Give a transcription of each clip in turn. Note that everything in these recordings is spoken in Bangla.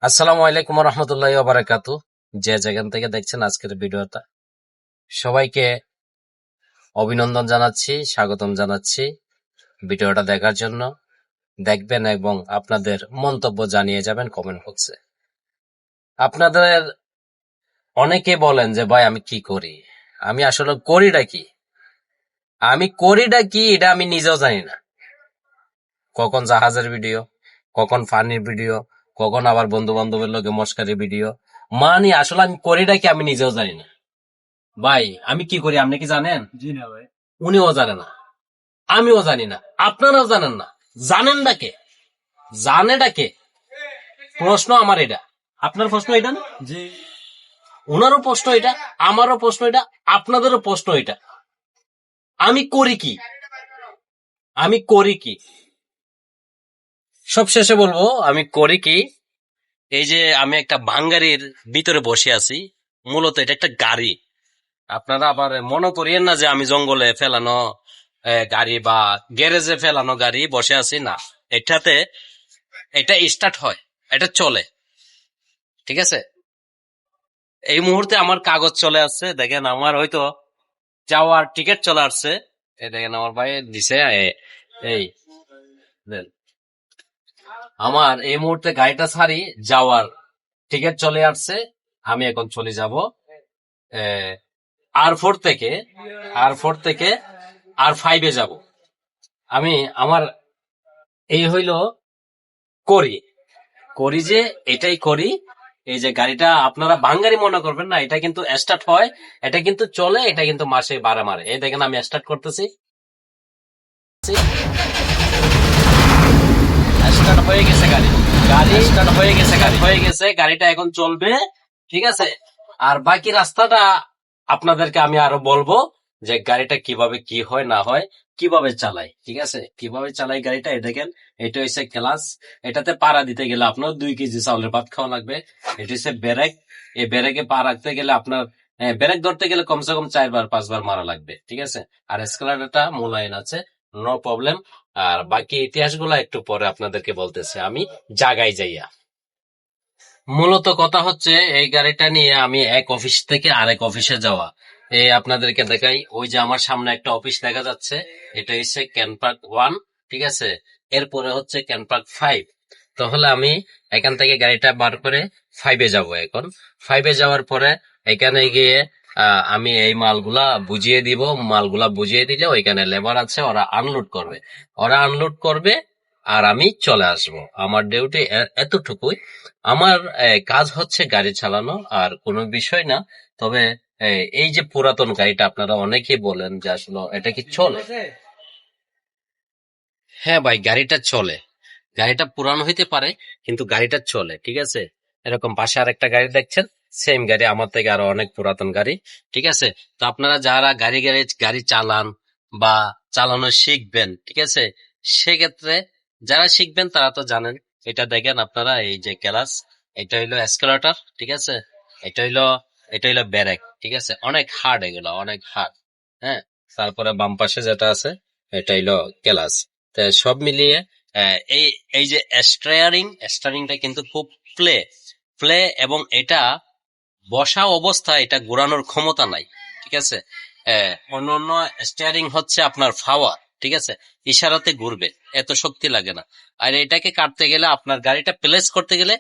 আসসালামু আলাইকুম রহমতুল্লাহ বারাকাতু। যে যেখান থেকে দেখছেন আজকের ভিডিওটা, সবাইকে অভিনন্দন জানাচ্ছি, স্বাগতম জানাচ্ছি ভিডিওটা দেখার জন্য। দেখবেন এবং আপনাদের মন্তব্য জানিয়ে যাবেন কমেন্ট বক্সে। আপনাদের অনেকে বলেন যে ভাই আমি কি করি, আমি আসলে করিটা কি এটা আমি নিজেও জানি না। কখন জাহাজের ভিডিও, কখন ফানির ভিডিও, কখন আবার বন্ধু বান্ধবের লোকে মস্কারি ভিডিও। মানে আসলে আমি করিটা কি আমি নিজেও জানি না। ভাই আমি কি করি আপনি কি জানেন? জি না ভাই। উনিও জানে না, আমিও জানি না, আপনারাও জানেন না। জানেন ডাকে, জানে ডাকে। প্রশ্ন আমার এটা, আপনার প্রশ্ন এটা না? জি। ওনারও প্রশ্ন এটা, আমারও প্রশ্ন এটা, আপনাদেরও প্রশ্ন এটা। আমি করি কি, আমি করি কি? সব শেষে বলবো আমি করি কি। এই যে আমি একটা ভাঙ্গারির ভিতরে বসে আছি, মূলত এটা একটা গাড়ি। আপনারা আবার মনে করিয়েন না যে আমি জঙ্গলে ফেলানো গাড়ি বা গ্যারেজে ফেলানো গাড়ি বসে আছি, না। এটাতে এটা স্টার্ট হয়, এটা চলে, ঠিক আছে। এই মুহূর্তে আমার কাগজ চলে আসছে, দেখেন আমার হয়তো যাওয়ার টিকিট চলে আসছে। এই দেখেন আমার ভাই দিছে এই দেন। আমার এই মুহূর্তে গাড়িটা ছাড়ি, যাওয়ার টিকিট চলে আসছে। আমি এখন চলে যাব আর ফোর থেকে আর5-এ যাব। আমি আমার এই হইল করি, করি যে এটাই করি। এই যে গাড়িটা আপনারা বাঙ্গারি মনে করবেন না, এটা কিন্তু স্টার্ট হয়, এটা কিন্তু চলে, এটা কিন্তু মাসে বারে মারে। এই দেখেন আমি স্টার্ট করতেছি, স্টার্ট হয়ে গেছে গাড়ি, গাড়ি স্টার্ট হয়ে গেছে, গাড়ি হয়ে গেছে, গাড়িটা এখন চলবে, ঠিক আছে। আর বাকি রাস্তাটা আপনাদেরকে আমি আরো বলবো যে গাড়িটা কিভাবে কি হয় না হয়, কিভাবে চালাই, ঠিক আছে, কিভাবে চালাই গাড়িটা। এই দেখেন এটা হচ্ছে ক্লাস, এটাতে পাড়া দিতে গেলে আপনার 2 কেজি চাউলের ভাত খাওয়া লাগবে। এটা হচ্ছে ব্রেক, এই ব্রেকে পা রাখতে গেলে আপনার ব্রেক ধরতে গেলে কমসে কম 4-5 বার মারা লাগবে, ঠিক আছে। আর স্কেলারটা মূল্যায়ন আছে, নো প্রবলেম। আর বাকি ইতিহাসগুলো একটু পরে আপনাদেরকে বলতেছে আমি জাগায় যাইয়া। মূলত কথা হচ্ছে এই গাড়িটা নিয়ে আমি এক অফিস থেকে আরেক অফিসে যাওয়া। এই আপনাদেরকে দেখাই, ওই যে আমার সামনে একটা অফিস দেখা যাচ্ছে, এটা হচ্ছে ক্যানপার্ক 1, ঠিক আছে। এরপরে হচ্ছে ক্যানপার্ক 5। তাহলে আমি এখান থেকে গাড়িটা বার করে 5-এ যাব। এখন 5-এ যাওয়ার পরে এখানে গিয়ে আমি এই মালগুলা বুঝিয়ে দিব। মালগুলা বুঝিয়ে দিলে ওইখানে লেবার আছে, ওরা আনলোড করবে, আর আমি চলে আসব। আমার ডিউটি এতটুকুই। আমার কাজ হচ্ছে গাড়ি চালানো, আর কোনো বিষয় না। তবে এই যে পুরাতন গাড়িটা, আপনারা অনেকেই বলেন যে আসলে এটা কি চলে। হ্যাঁ ভাই, গাড়িটা চলে, গাড়িটা পুরানো হইতে পারে কিন্তু গাড়িটা চলে, ঠিক আছে। এরকম পাশে আর একটা গাড়ি দেখছেন, সেম গাড়ি, আমার থেকে আরো অনেক পুরাতন গাড়ি, ঠিক আছে। তো আপনারা যারা গাড়ি চালান বা চালানো শিখবেন, ঠিক আছে, সেক্ষেত্রে যারা শিখবেন তারা তো জানেন। এটা দেখেন আপনারা, এই যে ক্লাস, এটা হইলো এসকেলেটর, ঠিক আছে। এটা হইলো এটা হইলো ব্রেক, ঠিক আছে। অনেক হার্ড, এগুলো অনেক হার্ড। হ্যাঁ, তারপরে বাম পাশে যেটা আছে এটা হইলো ক্লাস। তো সব মিলিয়ে এই এই যে স্টারিংটা কিন্তু খুব প্লে প্লে এবং এটা বসা অবস্থায় এটা ঘোরানোর ক্ষমতা নাই, ঠিক আছে। অন্য স্টিয়ারিং হচ্ছে আপনার পাওয়ার, ঠিক আছে, ইশারাতে ঘুরবে, এত শক্তি লাগে না। আর এটাকে কাটতে গেলে, আপনার গাড়িটা প্লেস করতে গেলে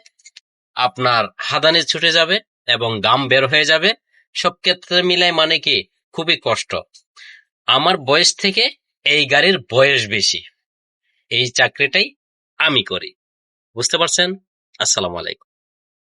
আপনার হাদানি ছুটে যাবে এবং গাম বের হয়ে যাবে। সব ক্ষেত্রে মিলাই মানে কি খুবই কষ্ট। আমার বয়স থেকে এই গাড়ির বয়স বেশি, এই চাকরিটাই আমি করি, বুঝতে পারছেন। আসসালামু আলাইকুম।